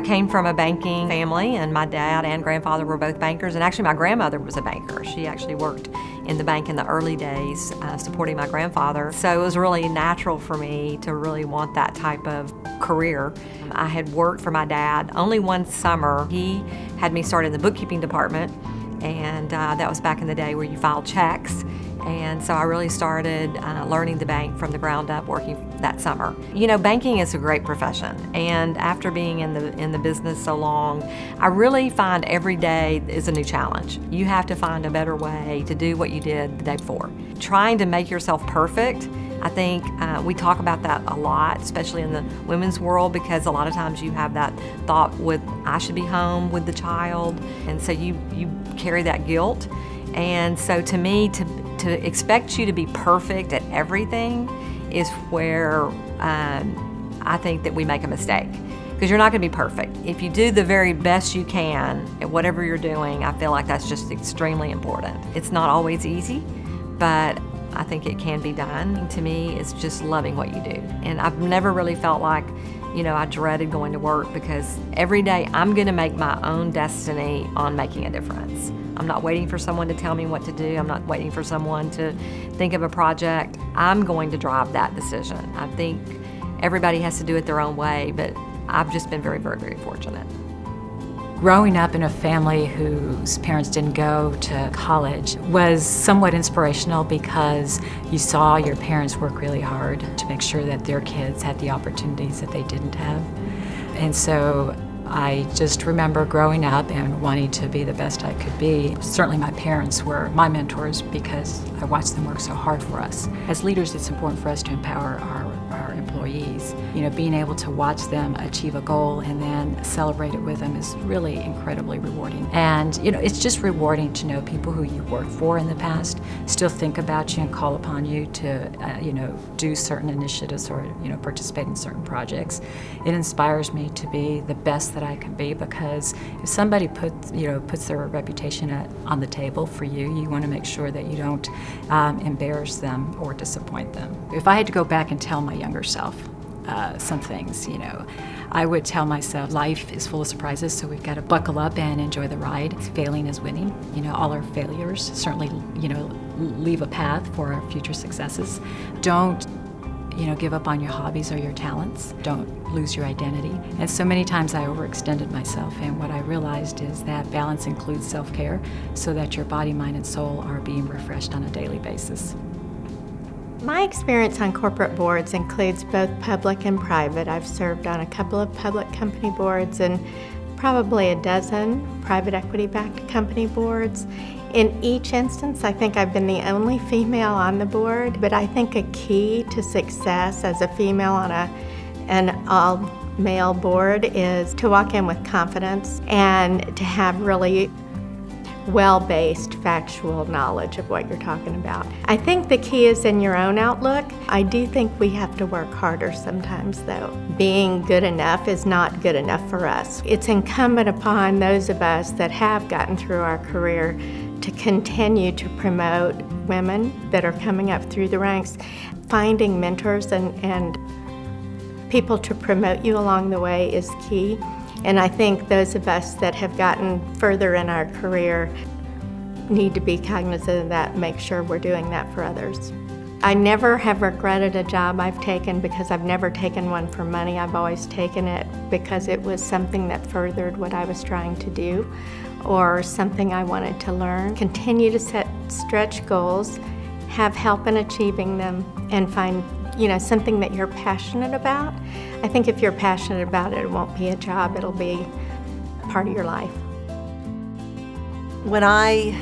came from a banking family, and my dad and grandfather were both bankers, and actually my grandmother was a banker. She actually worked in the bank in the early days, supporting my grandfather. So it was really natural for me to really want that type of career. I had worked for my dad only one summer. He had me start in the bookkeeping department, and that was back in the day where you filed checks. And so I really started learning the bank from the ground up, working that summer. You know, banking is a great profession, and after being in the business so long, I really find every day is a new challenge. You have to find a better way to do what you did the day before. Trying to make yourself perfect, I think we talk about that a lot, especially in the women's world, because a lot of times you have that thought with, I should be home with the child, and so you carry that guilt. And so to me, to expect you to be perfect at everything is where I think that we make a mistake, because you're not going to be perfect. If you do the very best you can at whatever you're doing, I feel like that's just extremely important. It's not always easy, but I think it can be done. To me, it's just loving what you do. And I've never really felt like, you know, I dreaded going to work, because every day I'm going to make my own destiny on making a difference. I'm not waiting for someone to tell me what to do. I'm not waiting for someone to think of a project. I'm going to drive that decision. I think everybody has to do it their own way, but I've just been very, very, very fortunate. Growing up in a family whose parents didn't go to college was somewhat inspirational, because you saw your parents work really hard to make sure that their kids had the opportunities that they didn't have. And so I just remember growing up and wanting to be the best I could be. Certainly my parents were my mentors, because I watched them work so hard for us. As leaders, it's important for us to empower our employees. You know, being able to watch them achieve a goal and then celebrate it with them is really incredibly rewarding. And, you know, it's just rewarding to know people who you worked for in the past still think about you and call upon you to, you know, do certain initiatives or, you know, participate in certain projects. It inspires me to be the best that I can be, because if somebody puts their reputation on the table for you, you want to make sure that you don't embarrass them or disappoint them. If I had to go back and tell my younger self some things, you know, I would tell myself life is full of surprises, so we've got to buckle up and enjoy the ride. Failing is winning. You know, all our failures certainly, you know, leave a path for our future successes. Don't, you know, give up on your hobbies or your talents. Don't lose your identity. And so many times I overextended myself, and what I realized is that balance includes self-care, so that your body, mind, and soul are being refreshed on a daily basis. My experience on corporate boards includes both public and private. I've served on a couple of public company boards and probably a dozen private equity-backed company boards. In each instance, I think I've been the only female on the board, but I think a key to success as a female on an all-male board is to walk in with confidence and to have really well-based factual knowledge of what you're talking about. I think the key is in your own outlook. I do think we have to work harder sometimes, though. Being good enough is not good enough for us. It's incumbent upon those of us that have gotten through our career to continue to promote women that are coming up through the ranks. Finding mentors and people to promote you along the way is key. And I think those of us that have gotten further in our career need to be cognizant of that, make sure we're doing that for others. I never have regretted a job I've taken, because I've never taken one for money. I've always taken it because it was something that furthered what I was trying to do, or something I wanted to learn. Continue to set stretch goals, have help in achieving them, and find, you know, something that you're passionate about. I think if you're passionate about it, it won't be a job, it'll be part of your life. When I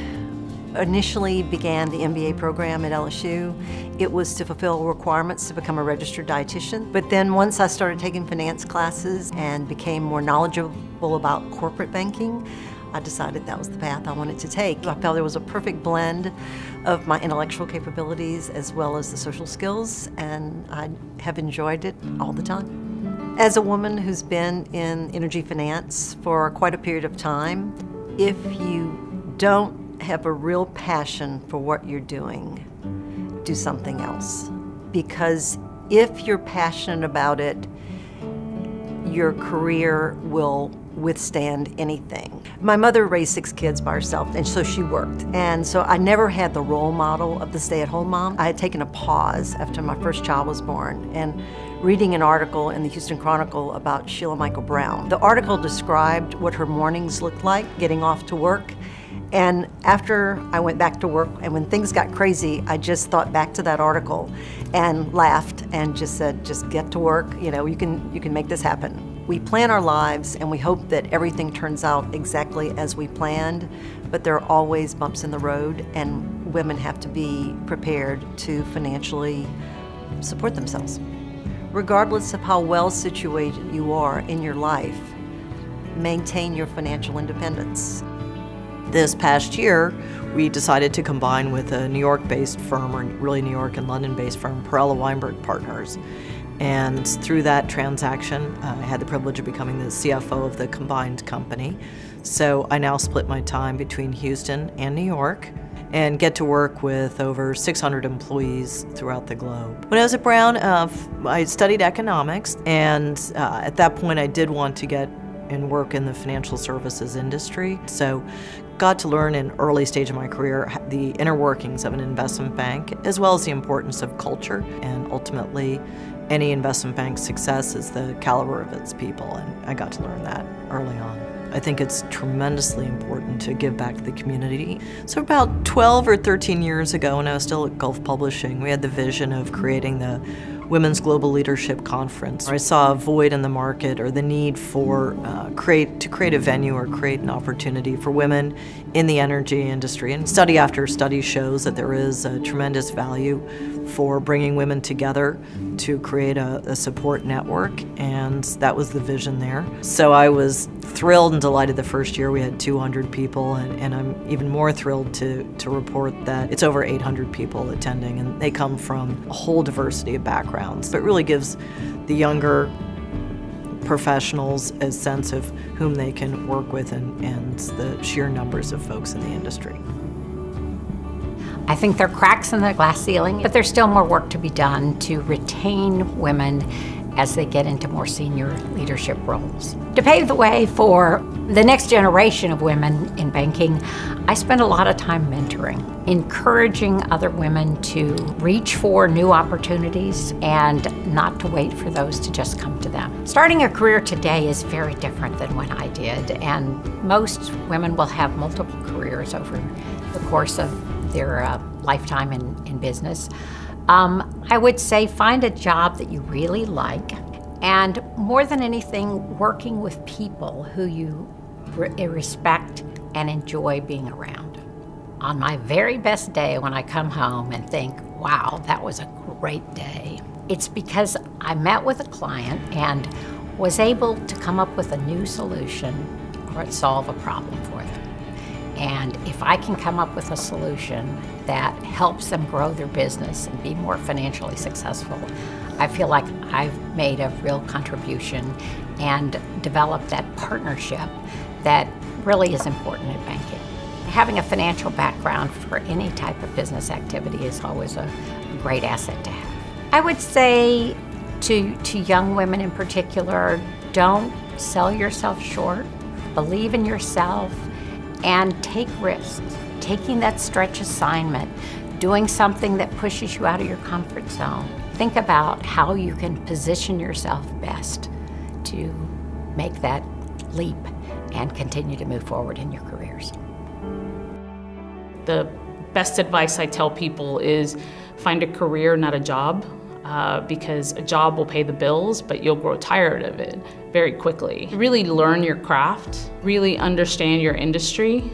initially began the MBA program at LSU, it was to fulfill requirements to become a registered dietitian. But then once I started taking finance classes and became more knowledgeable about corporate banking, I decided that was the path I wanted to take. I felt there was a perfect blend of my intellectual capabilities as well as the social skills, and I have enjoyed it all the time. As a woman who's been in energy finance for quite a period of time, if you don't have a real passion for what you're doing, do something else. Because if you're passionate about it, your career will withstand anything. My mother raised 6 kids by herself, and so she worked. And so I never had the role model of the stay-at-home mom. I had taken a pause after my first child was born, and reading an article in the Houston Chronicle about Sheila Michael Brown. The article described what her mornings looked like getting off to work. And after I went back to work, and when things got crazy, I just thought back to that article and laughed and just said, just get to work, you know, you can make this happen. We plan our lives and we hope that everything turns out exactly as we planned, but there are always bumps in the road, and women have to be prepared to financially support themselves. Regardless of how well situated you are in your life, maintain your financial independence. This past year, we decided to combine with a New York-based firm, or really New York and London-based firm, Perella Weinberg Partners. And through that transaction, I had the privilege of becoming the CFO of the combined company. So I now split my time between Houston and New York and get to work with over 600 employees throughout the globe. When I was at Brown, I studied economics, and at that point I did want to get and work in the financial services industry. So got to learn in early stage of my career the inner workings of an investment bank, as well as the importance of culture, and ultimately any investment bank's success is the caliber of its people, and I got to learn that early on. I think it's tremendously important to give back to the community. So about 12 or 13 years ago, when I was still at Gulf Publishing, we had the vision of creating the Women's Global Leadership Conference. I saw a void in the market, or the need for to create a venue or create an opportunity for women in the energy industry. And study after study shows that there is a tremendous value for bringing women together to create a support network, and that was the vision there. So I was thrilled and delighted the first year we had 200 people, and I'm even more thrilled to report that it's over 800 people attending, and they come from a whole diversity of backgrounds. So it really gives the younger professionals a sense of whom they can work with, and the sheer numbers of folks in the industry. I think there are cracks in the glass ceiling, but there's still more work to be done to retain women as they get into more senior leadership roles. To pave the way for the next generation of women in banking, I spend a lot of time mentoring, encouraging other women to reach for new opportunities and not to wait for those to just come to them. Starting a career today is very different than when I did, and most women will have multiple careers over the course of their lifetime in business. I would say find a job that you really like, and more than anything, working with people who you respect and enjoy being around. On my very best day, when I come home and think, wow, that was a great day, it's because I met with a client and was able to come up with a new solution or solve a problem for them. And if I can come up with a solution that helps them grow their business and be more financially successful, I feel like I've made a real contribution and developed that partnership that really is important in banking. Having a financial background for any type of business activity is always a great asset to have. I would say to young women in particular, don't sell yourself short, believe in yourself, and take risks. Taking that stretch assignment, doing something that pushes you out of your comfort zone. Think about how you can position yourself best to make that leap and continue to move forward in your careers. The best advice I tell people is find a career, not a job, because a job will pay the bills, but you'll grow tired of it very quickly. Really learn your craft, really understand your industry,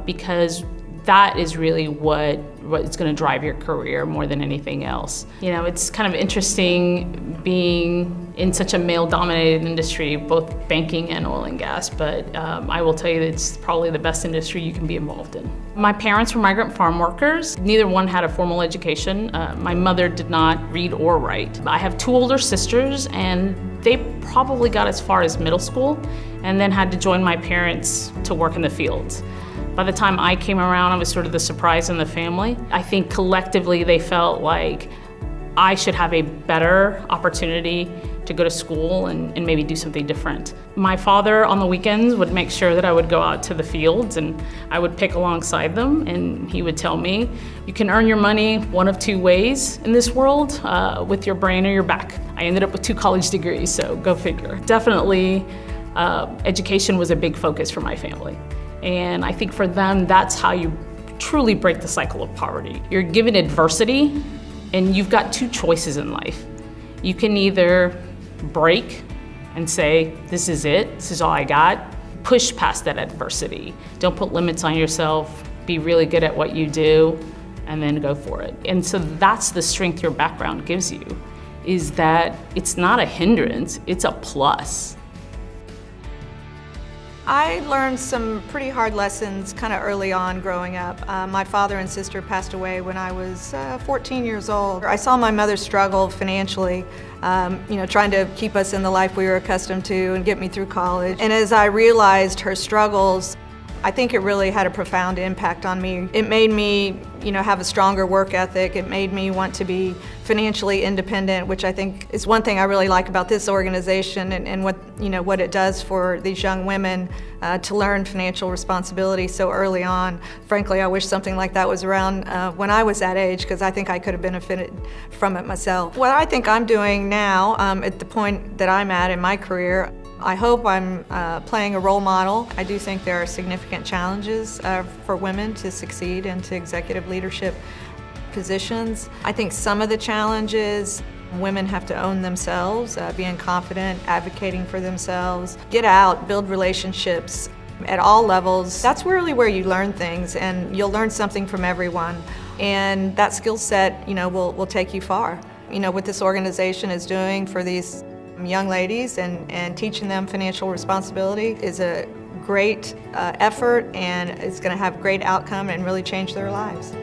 because that is really what's going to drive your career more than anything else. You know, it's kind of interesting being in such a male-dominated industry, both banking and oil and gas, but I will tell you that it's probably the best industry you can be involved in. My parents were migrant farm workers. Neither one had a formal education. My mother did not read or write. I have two older sisters, and they probably got as far as middle school and then had to join my parents to work in the fields. By the time I came around, I was sort of the surprise in the family. I think collectively they felt like I should have a better opportunity to go to school and maybe do something different. My father on the weekends would make sure that I would go out to the fields and I would pick alongside them, and he would tell me, you can earn your money one of two ways in this world, with your brain or your back. I ended up with 2 college degrees, so go figure. Definitely, education was a big focus for my family. And I think for them, that's how you truly break the cycle of poverty. You're given adversity, and you've got 2 choices in life. You can either break and say, this is it, this is all I got. Push past that adversity. Don't put limits on yourself. Be really good at what you do, and then go for it. And so that's the strength your background gives you, is that it's not a hindrance, it's a plus. I learned some pretty hard lessons kind of early on growing up. My father and sister passed away when I was 14 years old. I saw my mother struggle financially, trying to keep us in the life we were accustomed to and get me through college. And as I realized her struggles, I think it really had a profound impact on me. It made me, have a stronger work ethic. It made me want to be financially independent, which I think is one thing I really like about this organization and what it does for these young women to learn financial responsibility so early on. Frankly, I wish something like that was around when I was that age, because I think I could have benefited from it myself. What I think I'm doing now, at the point that I'm at in my career, I hope I'm playing a role model. I do think there are significant challenges for women to succeed into executive leadership positions. I think some of the challenges, women have to own themselves, being confident, advocating for themselves, get out, build relationships at all levels. That's really where you learn things, and you'll learn something from everyone. And that skill set, will take you far. What this organization is doing for these young ladies and teaching them financial responsibility is a great effort, and it's going to have great outcome and really change their lives.